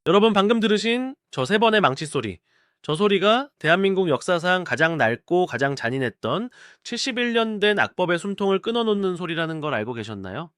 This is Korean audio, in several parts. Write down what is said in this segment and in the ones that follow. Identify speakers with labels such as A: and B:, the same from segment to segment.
A: 여러분 방금 들으신 저 세 번의 망치 소리. 저 소리가 대한민국 역사상 가장 낡고 가장 잔인했던 71년 된 악법의 숨통을 끊어놓는 소리라는 걸 알고 계셨나요?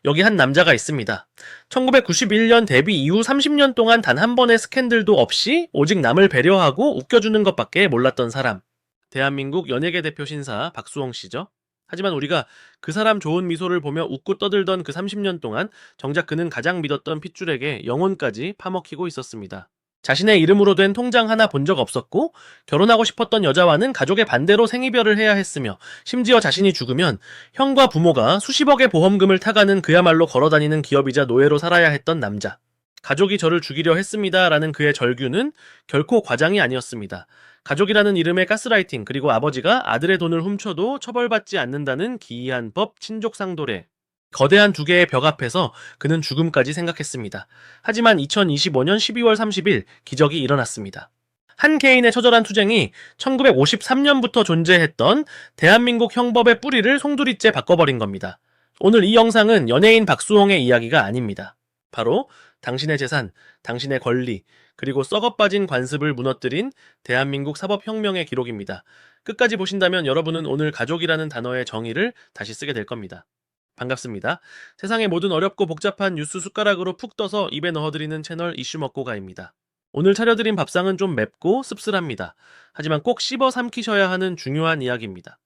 A: 여기 한 남자가 있습니다. 1991년 데뷔 이후 30년 동안 단 한 번의 스캔들도 없이 오직 남을 배려하고 웃겨주는 것밖에 몰랐던 사람. 대한민국 연예계 대표 신사 박수홍 씨죠. 하지만 우리가 그 사람 좋은 미소를 보며 웃고 떠들던 그 30년 동안 정작 그는 가장 믿었던 핏줄에게 영혼까지 파먹히고 있었습니다. 자신의 이름으로 된 통장 하나 본 적 없었고 결혼하고 싶었던 여자와는 가족의 반대로 생이별을 해야 했으며 심지어 자신이 죽으면 형과 부모가 수십억의 보험금을 타가는 그야말로 걸어다니는 기업이자 노예로 살아야 했던 남자. 가족이 저를 죽이려 했습니다 라는 그의 절규는 결코 과장이 아니었습니다. 가족이라는 이름의 가스라이팅, 그리고 아버지가 아들의 돈을 훔쳐도 처벌받지 않는다는 기이한 법 친족상도례. 거대한 두 개의 벽 앞에서 그는 죽음까지 생각했습니다. 하지만 2025년 12월 30일 기적이 일어났습니다. 한 개인의 처절한 투쟁이 1953년부터 존재했던 대한민국 형법의 뿌리를 송두리째 바꿔버린 겁니다. 오늘 이 영상은 연예인 박수홍의 이야기가 아닙니다. 바로 당신의 재산, 당신의 권리, 그리고 썩어빠진 관습을 무너뜨린 대한민국 사법혁명의 기록입니다. 끝까지 보신다면 여러분은 오늘 가족이라는 단어의 정의를 다시 쓰게 될 겁니다. 반갑습니다. 세상의 모든 어렵고 복잡한 뉴스 숟가락으로 푹 떠서 입에 넣어드리는 채널 이슈 먹고가입니다. 오늘 차려드린 밥상은 좀 맵고 씁쓸합니다. 하지만 꼭 씹어 삼키셔야 하는 중요한 이야기입니다.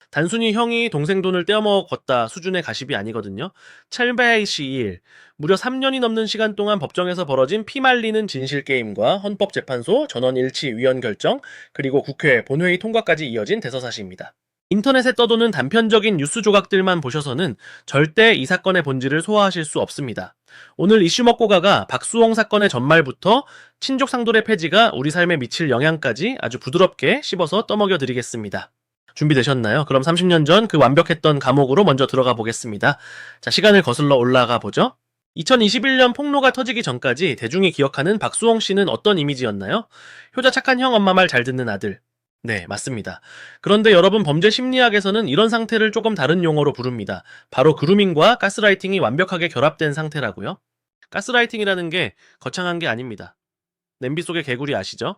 A: 단순히 형이 동생 돈을 떼어먹었다 수준의 가십이 아니거든요. 첼베이 시일, 무려 3년이 넘는 시간 동안 법정에서 벌어진 피말리는 진실게임과 헌법재판소 전원일치 위원 결정, 그리고 국회 본회의 통과까지 이어진 대서사시입니다. 인터넷에 떠도는 단편적인 뉴스 조각들만 보셔서는 절대 이 사건의 본질을 소화하실 수 없습니다. 오늘 이슈 먹고 가가 박수홍 사건의 전말부터 친족 상도례 폐지가 우리 삶에 미칠 영향까지 아주 부드럽게 씹어서 떠먹여 드리겠습니다. 준비되셨나요? 그럼 30년 전 그 완벽했던 감옥으로 먼저 들어가 보겠습니다. 자, 시간을 거슬러 올라가 보죠. 2021년 폭로가 터지기 전까지 대중이 기억하는 박수홍 씨는 어떤 이미지였나요? 효자 착한 형 엄마 말 잘 듣는 아들. 네, 맞습니다. 그런데 여러분, 범죄 심리학에서는 이런 상태를 조금 다른 용어로 부릅니다. 바로 그루밍과 가스라이팅이 완벽하게 결합된 상태라고요. 가스라이팅이라는 게 거창한 게 아닙니다. 냄비 속의 개구리 아시죠?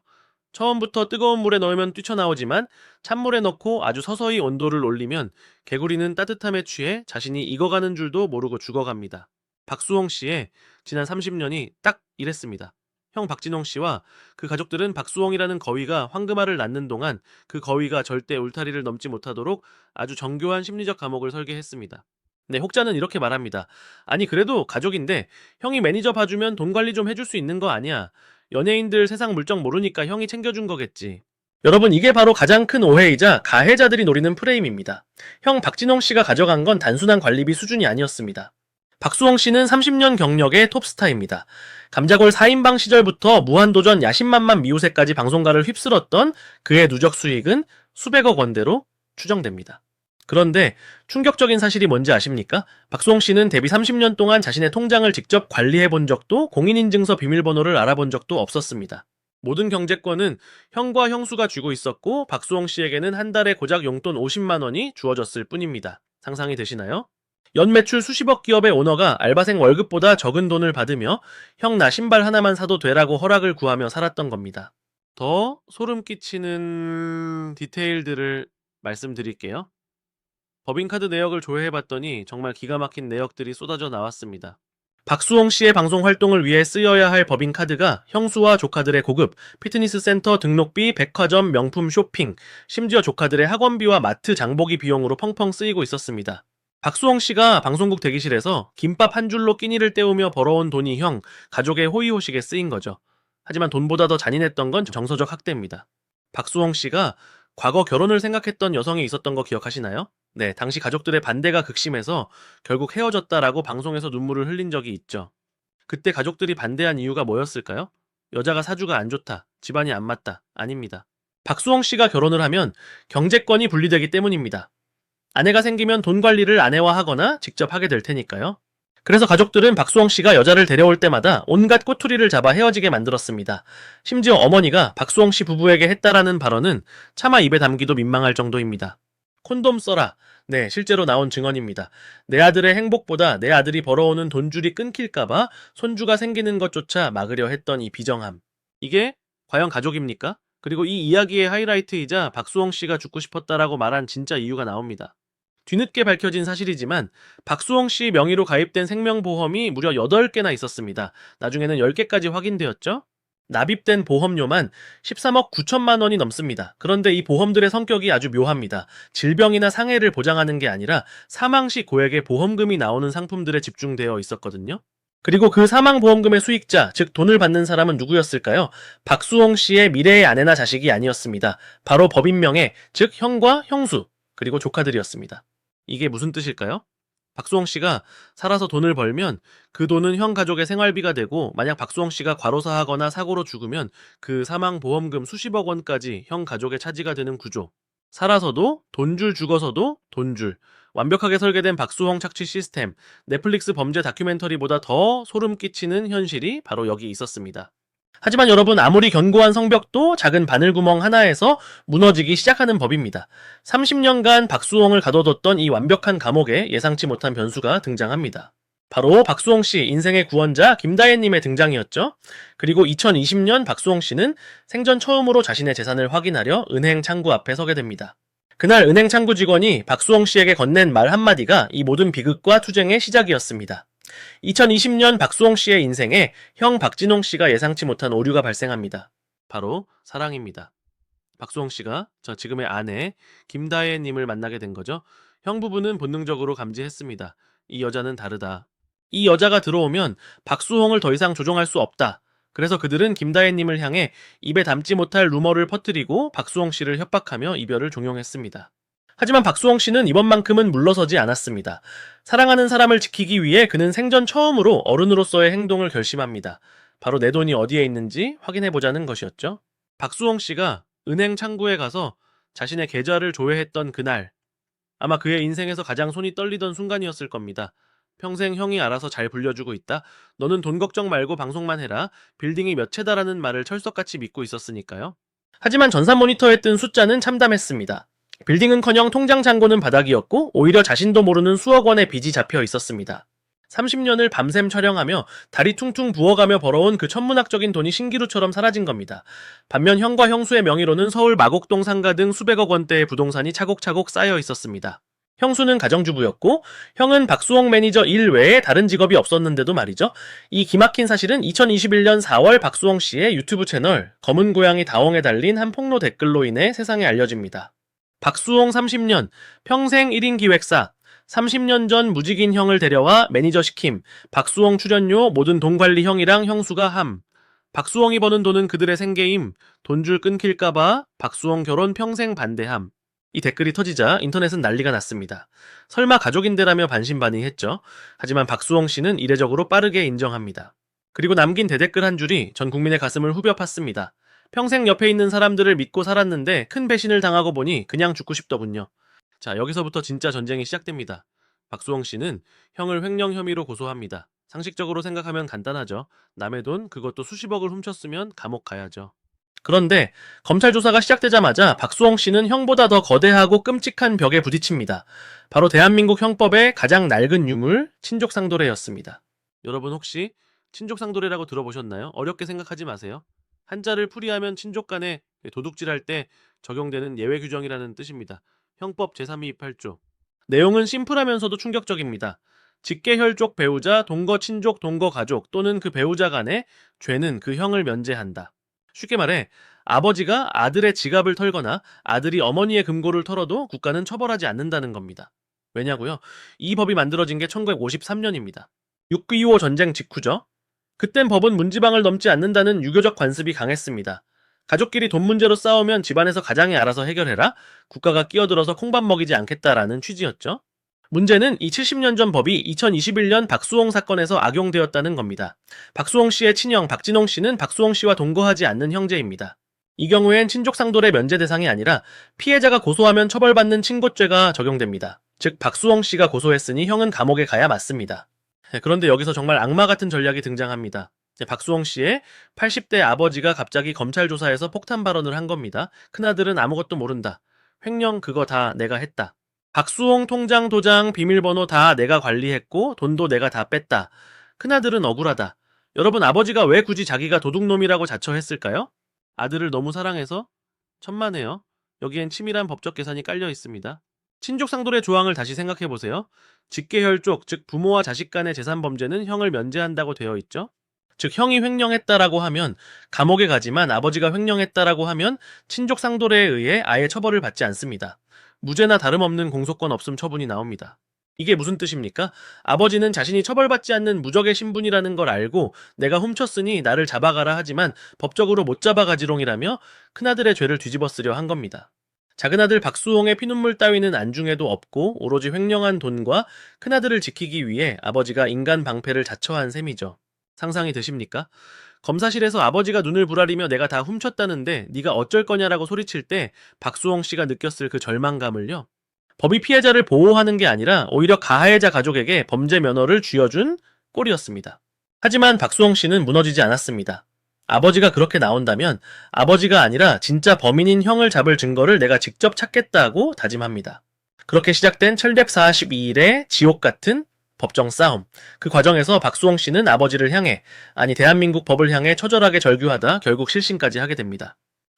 A: 처음부터 뜨거운 물에 넣으면 뛰쳐나오지만 찬물에 넣고 아주 서서히 온도를 올리면 개구리는 따뜻함에 취해 자신이 익어가는 줄도 모르고 죽어갑니다. 박수홍 씨의 지난 30년이 딱 이랬습니다. 형 박진홍 씨와 그 가족들은 박수홍이라는 거위가 황금알을 낳는 동안 그 거위가 절대 울타리를 넘지 못하도록 아주 정교한 심리적 감옥을 설계했습니다. 네, 혹자는 이렇게 말합니다. 아니, 그래도 가족인데 형이 매니저 봐주면 돈 관리 좀 해줄 수 있는 거 아니야. 연예인들 세상 물정 모르니까 형이 챙겨준 거겠지. 여러분, 이게 바로 가장 큰 오해이자 가해자들이 노리는 프레임입니다. 형 박진홍 씨가 가져간 건 단순한 관리비 수준이 아니었습니다. 박수홍 씨는 30년 경력의 톱스타입니다. 감자골 4인방 시절부터 무한도전 야심만만 미우새까지 방송가를 휩쓸었던 그의 누적 수익은 수백억 원대로 추정됩니다. 그런데 충격적인 사실이 뭔지 아십니까? 박수홍 씨는 데뷔 30년 동안 자신의 통장을 직접 관리해 본 적도 공인인증서 비밀번호를 알아본 적도 없었습니다. 모든 경제권은 형과 형수가 쥐고 있었고 박수홍 씨에게는 한 달에 고작 용돈 50만 원이 주어졌을 뿐입니다. 상상이 되시나요? 연매출 수십억 기업의 오너가 알바생 월급보다 적은 돈을 받으며 형 나 신발 하나만 사도 되라고 허락을 구하며 살았던 겁니다. 더 소름 끼치는 디테일들을 말씀드릴게요. 법인카드 내역을 조회해봤더니 정말 기가 막힌 내역들이 쏟아져 나왔습니다. 박수홍 씨의 방송 활동을 위해 쓰여야 할 법인카드가 형수와 조카들의 고급, 피트니스 센터 등록비, 백화점, 명품 쇼핑, 심지어 조카들의 학원비와 마트 장보기 비용으로 펑펑 쓰이고 있었습니다. 박수홍 씨가 방송국 대기실에서 김밥 한 줄로 끼니를 때우며 벌어온 돈이 형, 가족의 호의호식에 쓰인 거죠. 하지만 돈보다 더 잔인했던 건 정서적 학대입니다. 박수홍 씨가 과거 결혼을 생각했던 여성이 있었던 거 기억하시나요? 네, 당시 가족들의 반대가 극심해서 결국 헤어졌다라고 방송에서 눈물을 흘린 적이 있죠. 그때 가족들이 반대한 이유가 뭐였을까요? 여자가 사주가 안 좋다, 집안이 안 맞다, 아닙니다. 박수홍 씨가 결혼을 하면 경제권이 분리되기 때문입니다. 아내가 생기면 돈 관리를 아내와 하거나 직접 하게 될 테니까요. 그래서 가족들은 박수홍 씨가 여자를 데려올 때마다 온갖 꼬투리를 잡아 헤어지게 만들었습니다. 심지어 어머니가 박수홍 씨 부부에게 했다라는 발언은 차마 입에 담기도 민망할 정도입니다. 콘돔 써라. 네, 실제로 나온 증언입니다. 내 아들의 행복보다 내 아들이 벌어오는 돈줄이 끊길까봐 손주가 생기는 것조차 막으려 했던 이 비정함. 이게 과연 가족입니까? 그리고 이 이야기의 하이라이트이자 박수홍 씨가 죽고 싶었다라고 말한 진짜 이유가 나옵니다. 뒤늦게 밝혀진 사실이지만 박수홍 씨 명의로 가입된 생명보험이 무려 8개나 있었습니다. 나중에는 10개까지 확인되었죠? 납입된 보험료만 13억 9천만 원이 넘습니다. 그런데 이 보험들의 성격이 아주 묘합니다. 질병이나 상해를 보장하는 게 아니라 사망 시 고액의 보험금이 나오는 상품들에 집중되어 있었거든요. 그리고 그 사망보험금의 수익자, 즉 돈을 받는 사람은 누구였을까요? 박수홍 씨의 미래의 아내나 자식이 아니었습니다. 바로 법인명예, 즉 형과 형수, 그리고 조카들이었습니다. 이게 무슨 뜻일까요? 박수홍 씨가 살아서 돈을 벌면 그 돈은 형 가족의 생활비가 되고, 만약 박수홍 씨가 과로사하거나 사고로 죽으면 그 사망보험금 수십억 원까지 형 가족의 차지가 되는 구조. 살아서도 돈줄, 죽어서도 돈줄. 완벽하게 설계된 박수홍 착취 시스템, 넷플릭스 범죄 다큐멘터리보다 더 소름 끼치는 현실이 바로 여기 있었습니다. 하지만 여러분, 아무리 견고한 성벽도 작은 바늘구멍 하나에서 무너지기 시작하는 법입니다. 30년간 박수홍을 가둬뒀던 이 완벽한 감옥에 예상치 못한 변수가 등장합니다. 바로 박수홍 씨 인생의 구원자 김다혜님의 등장이었죠. 그리고 2020년 박수홍 씨는 생전 처음으로 자신의 재산을 확인하려 은행 창구 앞에 서게 됩니다. 그날 은행 창구 직원이 박수홍 씨에게 건넨 말 한마디가 이 모든 비극과 투쟁의 시작이었습니다. 2020년 박수홍 씨의 인생에 형 박진홍 씨가 예상치 못한 오류가 발생합니다. 바로 사랑입니다. 박수홍 씨가 저 지금의 아내 김다혜님을 만나게 된 거죠. 형 부부는 본능적으로 감지했습니다. 이 여자는 다르다. 이 여자가 들어오면 박수홍을 더 이상 조종할 수 없다. 그래서 그들은 김다혜님을 향해 입에 담지 못할 루머를 퍼뜨리고 박수홍 씨를 협박하며 이별을 종용했습니다. 하지만 박수홍 씨는 이번만큼은 물러서지 않았습니다. 사랑하는 사람을 지키기 위해 그는 생전 처음으로 어른으로서의 행동을 결심합니다. 바로 내 돈이 어디에 있는지 확인해보자는 것이었죠. 박수홍 씨가 은행 창구에 가서 자신의 계좌를 조회했던 그날, 아마 그의 인생에서 가장 손이 떨리던 순간이었을 겁니다. 평생 형이 알아서 잘 불려주고 있다. 너는 돈 걱정 말고 방송만 해라. 빌딩이 몇 채다라는 말을 철석같이 믿고 있었으니까요. 하지만 전산 모니터에 뜬 숫자는 참담했습니다. 빌딩은커녕 통장 잔고는 바닥이었고 오히려 자신도 모르는 수억 원의 빚이 잡혀 있었습니다. 30년을 밤샘 촬영하며 다리 퉁퉁 부어가며 벌어온 그 천문학적인 돈이 신기루처럼 사라진 겁니다. 반면 형과 형수의 명의로는 서울 마곡동 상가 등 수백억 원대의 부동산이 차곡차곡 쌓여 있었습니다. 형수는 가정주부였고 형은 박수홍 매니저 일 외에 다른 직업이 없었는데도 말이죠. 이 기막힌 사실은 2021년 4월 박수홍 씨의 유튜브 채널 검은 고양이 다홍에 달린 한 폭로 댓글로 인해 세상에 알려집니다. 박수홍 30년, 평생 1인 기획사, 30년 전 무직인 형을 데려와 매니저 시킴, 박수홍 출연료 모든 돈 관리 형이랑 형수가 함. 박수홍이 버는 돈은 그들의 생계임, 돈줄 끊길까봐 박수홍 결혼 평생 반대함. 이 댓글이 터지자 인터넷은 난리가 났습니다. 설마 가족인데라며 반신반의했죠. 하지만 박수홍 씨는 이례적으로 빠르게 인정합니다. 그리고 남긴 대댓글 한 줄이 전 국민의 가슴을 후벼 팠습니다. 평생 옆에 있는 사람들을 믿고 살았는데 큰 배신을 당하고 보니 그냥 죽고 싶더군요. 자, 여기서부터 진짜 전쟁이 시작됩니다. 박수홍 씨는 형을 횡령 혐의로 고소합니다. 상식적으로 생각하면 간단하죠. 남의 돈, 그것도 수십억을 훔쳤으면 감옥 가야죠. 그런데 검찰 조사가 시작되자마자 박수홍 씨는 형보다 더 거대하고 끔찍한 벽에 부딪힙니다. 바로 대한민국 형법의 가장 낡은 유물, 친족상도례였습니다. 여러분 혹시 친족상도례라고 들어보셨나요? 어렵게 생각하지 마세요. 한자를 풀이하면 친족 간에 도둑질할 때 적용되는 예외 규정이라는 뜻입니다. 형법 제328조. 내용은 심플하면서도 충격적입니다. 직계혈족 배우자, 동거 친족, 동거 가족 또는 그 배우자 간의 죄는 그 형을 면제한다. 쉽게 말해 아버지가 아들의 지갑을 털거나 아들이 어머니의 금고를 털어도 국가는 처벌하지 않는다는 겁니다. 왜냐고요? 이 법이 만들어진 게 1953년입니다. 6.25 전쟁 직후죠. 그땐 법은 문지방을 넘지 않는다는 유교적 관습이 강했습니다. 가족끼리 돈 문제로 싸우면 집안에서 가장이 알아서 해결해라. 국가가 끼어들어서 콩밥 먹이지 않겠다라는 취지였죠. 문제는 이 70년 전 법이 2021년 박수홍 사건에서 악용되었다는 겁니다. 박수홍 씨의 친형 박진홍 씨는 박수홍 씨와 동거하지 않는 형제입니다. 이 경우엔 친족상도례 면제 대상이 아니라 피해자가 고소하면 처벌받는 친고죄가 적용됩니다. 즉 박수홍 씨가 고소했으니 형은 감옥에 가야 맞습니다. 그런데 여기서 정말 악마 같은 전략이 등장합니다. 박수홍 씨의 80대 아버지가 갑자기 검찰 조사에서 폭탄 발언을 한 겁니다. 큰아들은 아무것도 모른다. 횡령 그거 다 내가 했다. 박수홍 통장 도장 비밀번호 다 내가 관리했고 돈도 내가 다 뺐다. 큰아들은 억울하다. 여러분 아버지가 왜 굳이 자기가 도둑놈이라고 자처했을까요? 아들을 너무 사랑해서? 천만에요. 여기엔 치밀한 법적 계산이 깔려 있습니다. 친족상돌의 조항을 다시 생각해보세요. 직계혈족, 즉 부모와 자식 간의 재산 범죄는 형을 면제한다고 되어 있죠. 즉 형이 횡령했다라고 하면 감옥에 가지만 아버지가 횡령했다라고 하면 친족상돌에 의해 아예 처벌을 받지 않습니다. 무죄나 다름없는 공소권 없음 처분이 나옵니다. 이게 무슨 뜻입니까? 아버지는 자신이 처벌받지 않는 무적의 신분이라는 걸 알고 내가 훔쳤으니 나를 잡아가라 하지만 법적으로 못 잡아가지롱이라며 큰아들의 죄를 뒤집어 쓰려 한 겁니다. 작은아들 박수홍의 피눈물 따위는 안중에도 없고 오로지 횡령한 돈과 큰아들을 지키기 위해 아버지가 인간 방패를 자처한 셈이죠. 상상이 되십니까? 검사실에서 아버지가 눈을 부라리며 내가 다 훔쳤다는데 네가 어쩔 거냐라고 소리칠 때 박수홍 씨가 느꼈을 그 절망감을요. 법이 피해자를 보호하는 게 아니라 오히려 가해자 가족에게 범죄 면허를 쥐어준 꼴이었습니다. 하지만 박수홍 씨는 무너지지 않았습니다. 아버지가 그렇게 나온다면 아버지가 아니라 진짜 범인인 형을 잡을 증거를 내가 직접 찾겠다고 다짐합니다. 그렇게 시작된 742일의 지옥 같은 법정 싸움. 그 과정에서 박수홍 씨는 아버지를 향해, 아니 대한민국 법을 향해 처절하게 절규하다 결국 실신까지 하게 됩니다.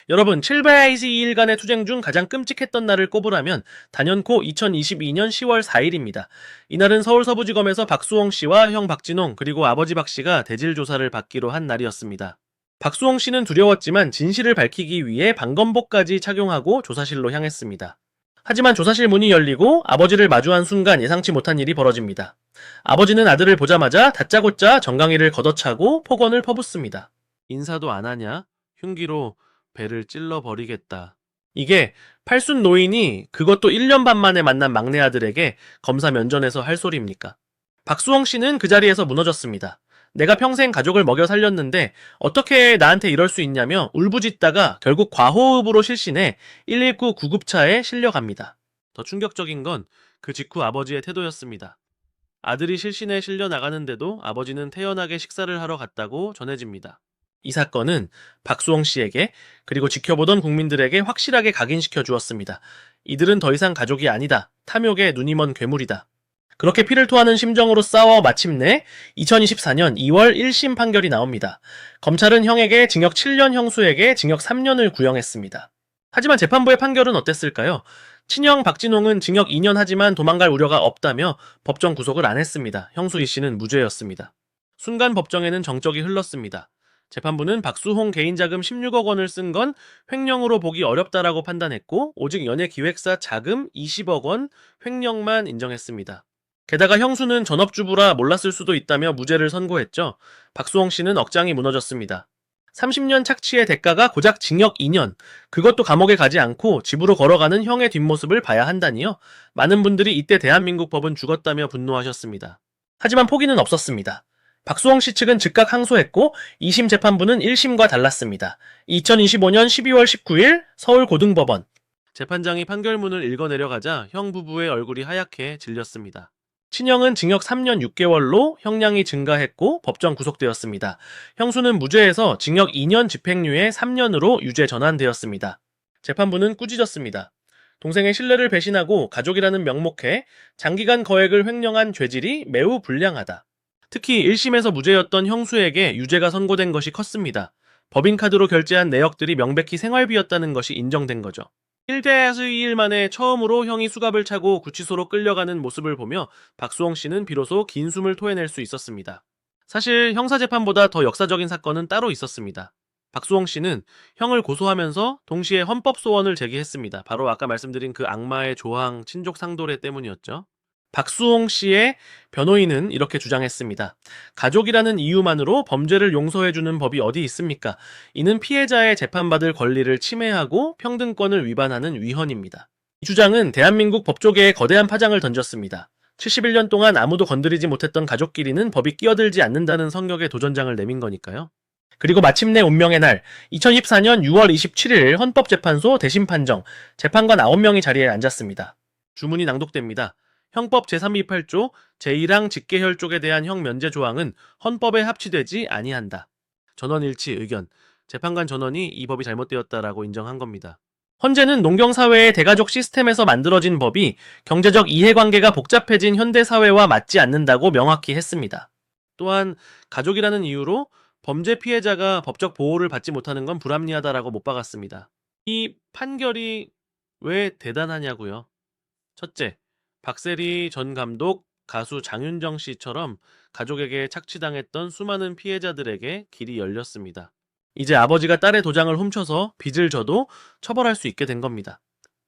A: 여러분 722일간의 투쟁 중 가장 끔찍했던 날을 꼽으라면 단연코 2022년 10월 4일입니다. 이날은 서울서부지검에서 박수홍 씨와 형 박진홍 그리고 아버지 박 씨가 대질 조사를 받기로 한 날이었습니다. 박수홍 씨는 두려웠지만 진실을 밝히기 위해 방검복까지 착용하고 조사실로 향했습니다. 하지만 조사실 문이 열리고 아버지를 마주한 순간 예상치 못한 일이 벌어집니다. 아버지는 아들을 보자마자 다짜고짜 정강이를 걷어차고 폭언을 퍼붓습니다. 인사도 안 하냐? 흉기로 배를 찔러버리겠다. 이게 팔순 노인이 그것도 1년 반 만에 만난 막내 아들에게 검사 면전에서 할 소리입니까? 박수홍 씨는 그 자리에서 무너졌습니다. 내가 평생 가족을 먹여 살렸는데 어떻게 나한테 이럴 수 있냐며 울부짖다가 결국 과호흡으로 실신해 119 구급차에 실려갑니다. 더 충격적인 건 그 직후 아버지의 태도였습니다. 아들이 실신에 실려 나가는데도 아버지는 태연하게 식사를 하러 갔다고 전해집니다. 이 사건은 박수홍 씨에게 그리고 지켜보던 국민들에게 확실하게 각인시켜 주었습니다. 이들은 더 이상 가족이 아니다. 탐욕에 눈이 먼 괴물이다. 그렇게 피를 토하는 심정으로 싸워 마침내 2024년 2월 1심 판결이 나옵니다. 검찰은 형에게 징역 7년, 형수에게 징역 3년을 구형했습니다. 하지만 재판부의 판결은 어땠을까요? 친형 박진홍은 징역 2년 하지만 도망갈 우려가 없다며 법정 구속을 안 했습니다. 형수 이 씨는 무죄였습니다. 순간 법정에는 정적이 흘렀습니다. 재판부는 박수홍 개인자금 16억 원을 쓴 건 횡령으로 보기 어렵다라고 판단했고 오직 연예기획사 자금 20억 원 횡령만 인정했습니다. 게다가 형수는 전업주부라 몰랐을 수도 있다며 무죄를 선고했죠. 박수홍 씨는 억장이 무너졌습니다. 30년 착취의 대가가 고작 징역 2년, 그것도 감옥에 가지 않고 집으로 걸어가는 형의 뒷모습을 봐야 한다니요. 많은 분들이 이때 대한민국 법은 죽었다며 분노하셨습니다. 하지만 포기는 없었습니다. 박수홍 씨 측은 즉각 항소했고 2심 재판부는 1심과 달랐습니다. 2025년 12월 19일 서울고등법원. 재판장이 판결문을 읽어내려가자 형 부부의 얼굴이 하얗게 질렸습니다. 친형은 징역 3년 6개월로 형량이 증가했고 법정 구속되었습니다. 형수는 무죄에서 징역 2년 집행유예 3년으로 유죄 전환되었습니다. 재판부는 꾸짖었습니다. 동생의 신뢰를 배신하고 가족이라는 명목해 장기간 거액을 횡령한 죄질이 매우 불량하다. 특히 1심에서 무죄였던 형수에게 유죄가 선고된 것이 컸습니다. 법인카드로 결제한 내역들이 명백히 생활비였다는 것이 인정된 거죠. 1대2일 만에 처음으로 형이 수갑을 차고 구치소로 끌려가는 모습을 보며 박수홍 씨는 비로소 긴 숨을 토해낼 수 있었습니다. 사실 형사재판보다 더 역사적인 사건은 따로 있었습니다. 박수홍 씨는 형을 고소하면서 동시에 헌법소원을 제기했습니다. 바로 아까 말씀드린 그 악마의 조항 친족 상도례 때문이었죠. 박수홍 씨의 변호인은 이렇게 주장했습니다. 가족이라는 이유만으로 범죄를 용서해주는 법이 어디 있습니까? 이는 피해자의 재판받을 권리를 침해하고 평등권을 위반하는 위헌입니다. 이 주장은 대한민국 법조계에 거대한 파장을 던졌습니다. 71년 동안 아무도 건드리지 못했던 가족끼리는 법이 끼어들지 않는다는 성격의 도전장을 내민 거니까요. 그리고 마침내 운명의 날 2014년 6월 27일 헌법재판소 대심 판정, 재판관 9명이 자리에 앉았습니다. 주문이 낭독됩니다. 형법 제328조 제1항 직계혈족에 대한 형 면제 조항은 헌법에 합치되지 아니한다. 전원일치 의견. 재판관 전원이 이 법이 잘못되었다라고 인정한 겁니다. 헌재는 농경사회의 대가족 시스템에서 만들어진 법이 경제적 이해관계가 복잡해진 현대사회와 맞지 않는다고 명확히 했습니다. 또한 가족이라는 이유로 범죄 피해자가 법적 보호를 받지 못하는 건 불합리하다라고 못 박았습니다. 이 판결이 왜 대단하냐고요? 첫째, 박세리 전 감독, 가수 장윤정 씨처럼 가족에게 착취당했던 수많은 피해자들에게 길이 열렸습니다. 이제 아버지가 딸의 도장을 훔쳐서 빚을 져도 처벌할 수 있게 된 겁니다.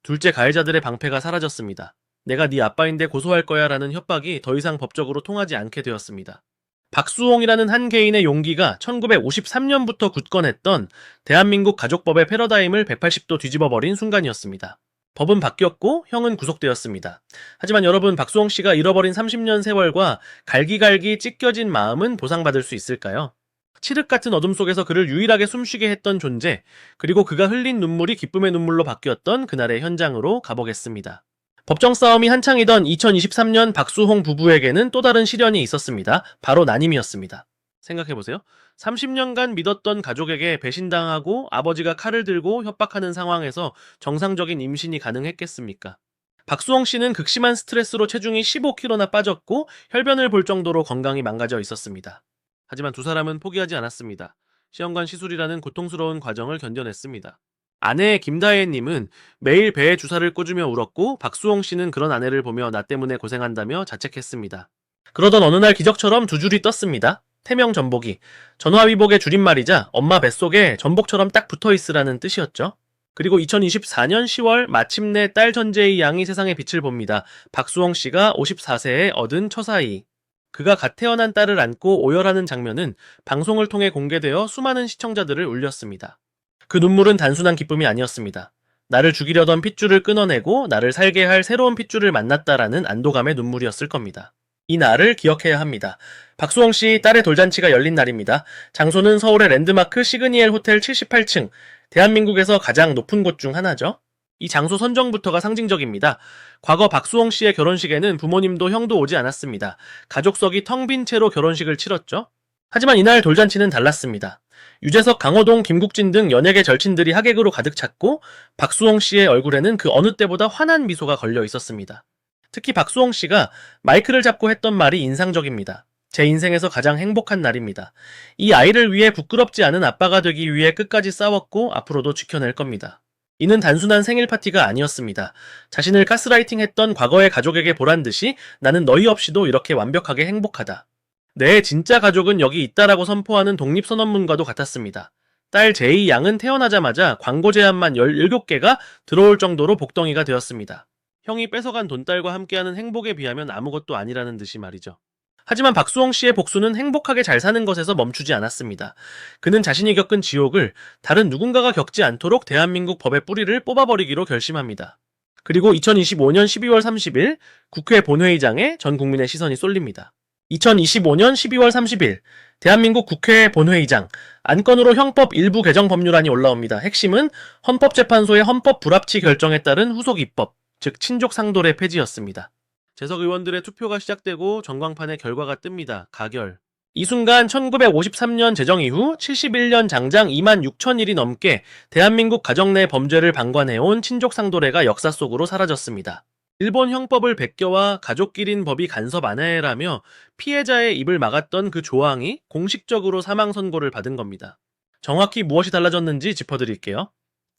A: 둘째, 가해자들의 방패가 사라졌습니다. 내가 네 아빠인데 고소할 거야 라는 협박이 더 이상 법적으로 통하지 않게 되었습니다. 박수홍이라는 한 개인의 용기가 1953년부터 굳건했던 대한민국 가족법의 패러다임을 180도 뒤집어버린 순간이었습니다. 법은 바뀌었고 형은 구속되었습니다. 하지만 여러분, 박수홍 씨가 잃어버린 30년 세월과 갈기갈기 찢겨진 마음은 보상받을 수 있을까요? 칠흑 같은 어둠 속에서 그를 유일하게 숨쉬게 했던 존재, 그리고 그가 흘린 눈물이 기쁨의 눈물로 바뀌었던 그날의 현장으로 가보겠습니다. 법정 싸움이 한창이던 2023년 박수홍 부부에게는 또 다른 시련이 있었습니다. 바로 난임이었습니다. 생각해보세요. 30년간 믿었던 가족에게 배신당하고 아버지가 칼을 들고 협박하는 상황에서 정상적인 임신이 가능했겠습니까? 박수홍 씨는 극심한 스트레스로 체중이 15kg나 빠졌고 혈변을 볼 정도로 건강이 망가져 있었습니다. 하지만 두 사람은 포기하지 않았습니다. 시험관 시술이라는 고통스러운 과정을 견뎌냈습니다. 아내 김다혜님은 매일 배에 주사를 꽂으며 울었고 박수홍 씨는 그런 아내를 보며 나 때문에 고생한다며 자책했습니다. 그러던 어느 날 기적처럼 두 줄이 떴습니다. 태명 전복이. 전화위복의 줄임말이자 엄마 뱃속에 전복처럼 딱 붙어있으라는 뜻이었죠. 그리고 2024년 10월 마침내 딸 전재희 양이 세상에 빛을 봅니다. 박수홍 씨가 54세에 얻은 처사이. 그가 갓 태어난 딸을 안고 오열하는 장면은 방송을 통해 공개되어 수많은 시청자들을 울렸습니다. 그 눈물은 단순한 기쁨이 아니었습니다. 나를 죽이려던 핏줄을 끊어내고 나를 살게 할 새로운 핏줄을 만났다라는 안도감의 눈물이었을 겁니다. 이 날을 기억해야 합니다. 박수홍 씨 딸의 돌잔치가 열린 날입니다. 장소는 서울의 랜드마크 시그니엘 호텔 78층, 대한민국에서 가장 높은 곳 중 하나죠. 이 장소 선정부터가 상징적입니다. 과거 박수홍 씨의 결혼식에는 부모님도 형도 오지 않았습니다. 가족석이 텅 빈 채로 결혼식을 치렀죠. 하지만 이날 돌잔치는 달랐습니다. 유재석, 강호동, 김국진 등 연예계 절친들이 하객으로 가득 찼고 박수홍 씨의 얼굴에는 그 어느 때보다 환한 미소가 걸려 있었습니다. 특히 박수홍 씨가 마이크를 잡고 했던 말이 인상적입니다. 제 인생에서 가장 행복한 날입니다. 이 아이를 위해 부끄럽지 않은 아빠가 되기 위해 끝까지 싸웠고 앞으로도 지켜낼 겁니다. 이는 단순한 생일 파티가 아니었습니다. 자신을 가스라이팅했던 과거의 가족에게 보란 듯이 나는 너희 없이도 이렇게 완벽하게 행복하다. 내 진짜 가족은 여기 있다라고 선포하는 독립선언문과도 같았습니다. 딸 제이 양은 태어나자마자 광고 제안만 17개가 들어올 정도로 복덩이가 되었습니다. 형이 뺏어간 돈딸과 함께하는 행복에 비하면 아무것도 아니라는 듯이 말이죠. 하지만 박수홍 씨의 복수는 행복하게 잘 사는 것에서 멈추지 않았습니다. 그는 자신이 겪은 지옥을 다른 누군가가 겪지 않도록 대한민국 법의 뿌리를 뽑아버리기로 결심합니다. 그리고 2025년 12월 30일 국회 본회의장에 전 국민의 시선이 쏠립니다. 2025년 12월 30일 대한민국 국회 본회의장, 안건으로 형법 일부 개정 법률안이 올라옵니다. 핵심은 헌법재판소의 헌법 불합치 결정에 따른 후속 입법, 즉 친족 상도례 폐지였습니다. 재석 의원들의 투표가 시작되고 전광판에 결과가 뜹니다. 가결. 이 순간 1953년 제정 이후 71년 장장 2만 6천 일이 넘게 대한민국 가정 내 범죄를 방관해온 친족 상도례가 역사 속으로 사라졌습니다. 일본 형법을 베껴와 가족끼린 법이 간섭 안 해라며 피해자의 입을 막았던 그 조항이 공식적으로 사망 선고를 받은 겁니다. 정확히 무엇이 달라졌는지 짚어드릴게요.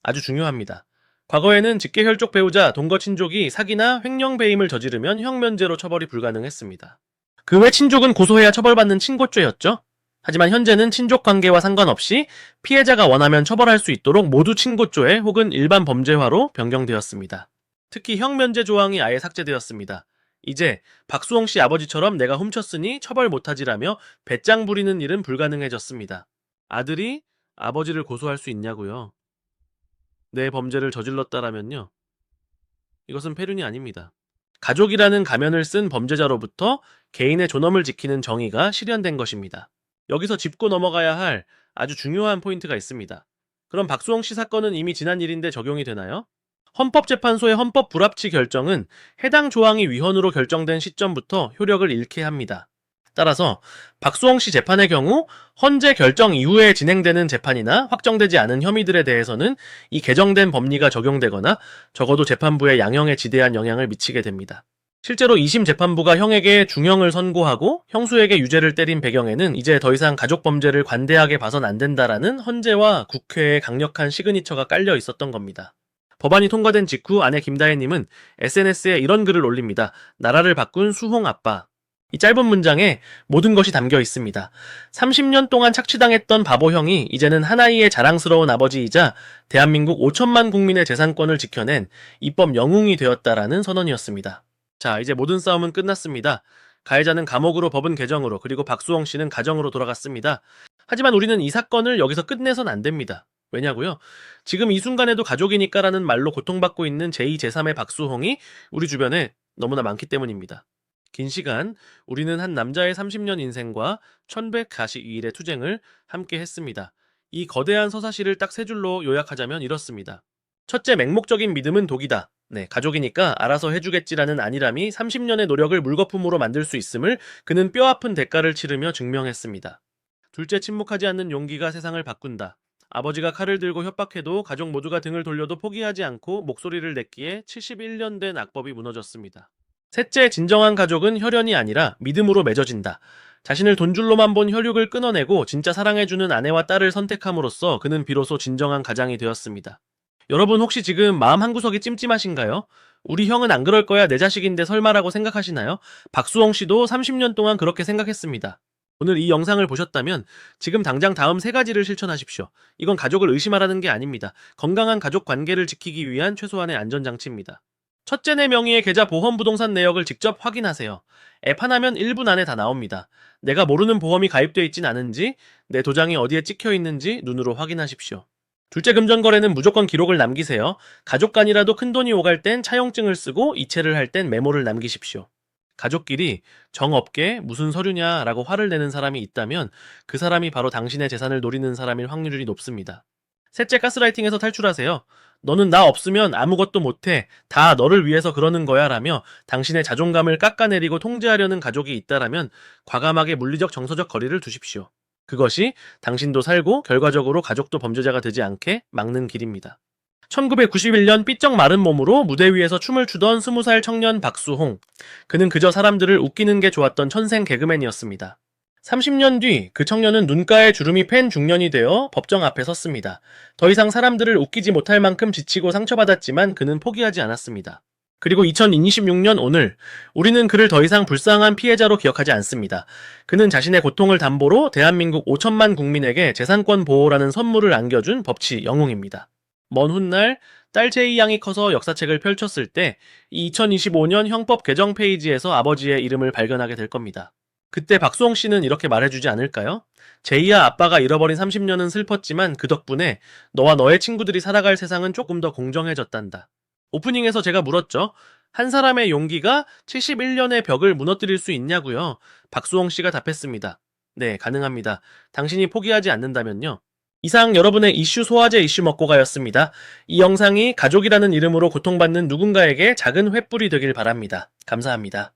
A: 아주 중요합니다. 과거에는 직계혈족 배우자, 동거 친족이 사기나 횡령 배임을 저지르면 형면제로 처벌이 불가능했습니다. 그 외 친족은 고소해야 처벌받는 친고죄였죠. 하지만 현재는 친족 관계와 상관없이 피해자가 원하면 처벌할 수 있도록 모두 친고죄 혹은 일반 범죄화로 변경되었습니다. 특히 형면제 조항이 아예 삭제되었습니다. 이제 박수홍 씨 아버지처럼 내가 훔쳤으니 처벌 못하지라며 배짱 부리는 일은 불가능해졌습니다. 아들이 아버지를 고소할 수 있냐고요? 내 범죄를 저질렀다라면요. 이것은 폐륜이 아닙니다. 가족이라는 가면을 쓴 범죄자로부터 개인의 존엄을 지키는 정의가 실현된 것입니다. 여기서 짚고 넘어가야 할 아주 중요한 포인트가 있습니다. 그럼 박수홍 씨 사건은 이미 지난 일인데 적용이 되나요? 헌법재판소의 헌법 불합치 결정은 해당 조항이 위헌으로 결정된 시점부터 효력을 잃게 합니다. 따라서 박수홍 씨 재판의 경우 헌재 결정 이후에 진행되는 재판이나 확정되지 않은 혐의들에 대해서는 이 개정된 법리가 적용되거나 적어도 재판부의 양형에 지대한 영향을 미치게 됩니다. 실제로 2심 재판부가 형에게 중형을 선고하고 형수에게 유죄를 때린 배경에는 이제 더 이상 가족범죄를 관대하게 봐선 안 된다라는 헌재와 국회의 강력한 시그니처가 깔려 있었던 겁니다. 법안이 통과된 직후 아내 김다혜님은 SNS에 이런 글을 올립니다. 나라를 바꾼 수홍 아빠. 이 짧은 문장에 모든 것이 담겨 있습니다. 30년 동안 착취당했던 바보 형이 이제는 하나이의 자랑스러운 아버지이자 대한민국 5천만 국민의 재산권을 지켜낸 입법 영웅이 되었다라는 선언이었습니다. 자, 이제 모든 싸움은 끝났습니다. 가해자는 감옥으로 법은 개정으로 그리고 박수홍 씨는 가정으로 돌아갔습니다. 하지만 우리는 이 사건을 여기서 끝내선 안 됩니다. 왜냐고요? 지금 이 순간에도 가족이니까라는 말로 고통받고 있는 제2, 제3의 박수홍이 우리 주변에 너무나 많기 때문입니다. 긴 시간 우리는 한 남자의 30년 인생과 1142일의 투쟁을 함께 했습니다. 이 거대한 서사시를 딱 세 줄로 요약하자면 이렇습니다. 첫째, 맹목적인 믿음은 독이다. 네, 가족이니까 알아서 해주겠지라는 안일함이 30년의 노력을 물거품으로 만들 수 있음을 그는 뼈아픈 대가를 치르며 증명했습니다. 둘째, 침묵하지 않는 용기가 세상을 바꾼다. 아버지가 칼을 들고 협박해도 가족 모두가 등을 돌려도 포기하지 않고 목소리를 냈기에 71년 된 악법이 무너졌습니다. 셋째, 진정한 가족은 혈연이 아니라 믿음으로 맺어진다. 자신을 돈줄로만 본 혈육을 끊어내고 진짜 사랑해주는 아내와 딸을 선택함으로써 그는 비로소 진정한 가장이 되었습니다. 여러분 혹시 지금 마음 한구석이 찜찜하신가요? 우리 형은 안 그럴 거야, 내 자식인데 설마라고 생각하시나요? 박수홍 씨도 30년 동안 그렇게 생각했습니다. 오늘 이 영상을 보셨다면 지금 당장 다음 3가지를 실천하십시오. 이건 가족을 의심하라는 게 아닙니다. 건강한 가족 관계를 지키기 위한 최소한의 안전장치입니다. 첫째, 내 명의의 계좌 보험 부동산 내역을 직접 확인하세요. 앱 하나면 1분 안에 다 나옵니다. 내가 모르는 보험이 가입되어 있진 않은지, 내 도장이 어디에 찍혀 있는지 눈으로 확인하십시오. 둘째, 금전거래는 무조건 기록을 남기세요. 가족 간이라도 큰돈이 오갈 땐 차용증을 쓰고 이체를 할 땐 메모를 남기십시오. 가족끼리 정없게 무슨 서류냐 라고 화를 내는 사람이 있다면 그 사람이 바로 당신의 재산을 노리는 사람일 확률이 높습니다. 셋째, 가스라이팅에서 탈출하세요. 너는 나 없으면 아무것도 못해. 다 너를 위해서 그러는 거야 라며 당신의 자존감을 깎아내리고 통제하려는 가족이 있다라면 과감하게 물리적 정서적 거리를 두십시오. 그것이 당신도 살고 결과적으로 가족도 범죄자가 되지 않게 막는 길입니다. 1991년 삐쩍 마른 몸으로 무대 위에서 춤을 추던 20살 청년 박수홍. 그는 그저 사람들을 웃기는 게 좋았던 천생 개그맨이었습니다. 30년 뒤 그 청년은 눈가에 주름이 팬 중년이 되어 법정 앞에 섰습니다. 더 이상 사람들을 웃기지 못할 만큼 지치고 상처받았지만 그는 포기하지 않았습니다. 그리고 2026년 오늘 우리는 그를 더 이상 불쌍한 피해자로 기억하지 않습니다. 그는 자신의 고통을 담보로 대한민국 5천만 국민에게 재산권 보호라는 선물을 안겨준 법치 영웅입니다. 먼 훗날 딸 제이 양이 커서 역사책을 펼쳤을 때 2025년 형법 개정 페이지에서 아버지의 이름을 발견하게 될 겁니다. 그때 박수홍 씨는 이렇게 말해주지 않을까요? 제이야, 아빠가 잃어버린 30년은 슬펐지만 그 덕분에 너와 너의 친구들이 살아갈 세상은 조금 더 공정해졌단다. 오프닝에서 제가 물었죠. 한 사람의 용기가 71년의 벽을 무너뜨릴 수 있냐고요? 박수홍 씨가 답했습니다. 네, 가능합니다. 당신이 포기하지 않는다면요. 이상 여러분의 이슈 소화제 이슈 먹고가였습니다. 이 영상이 가족이라는 이름으로 고통받는 누군가에게 작은 횃불이 되길 바랍니다. 감사합니다.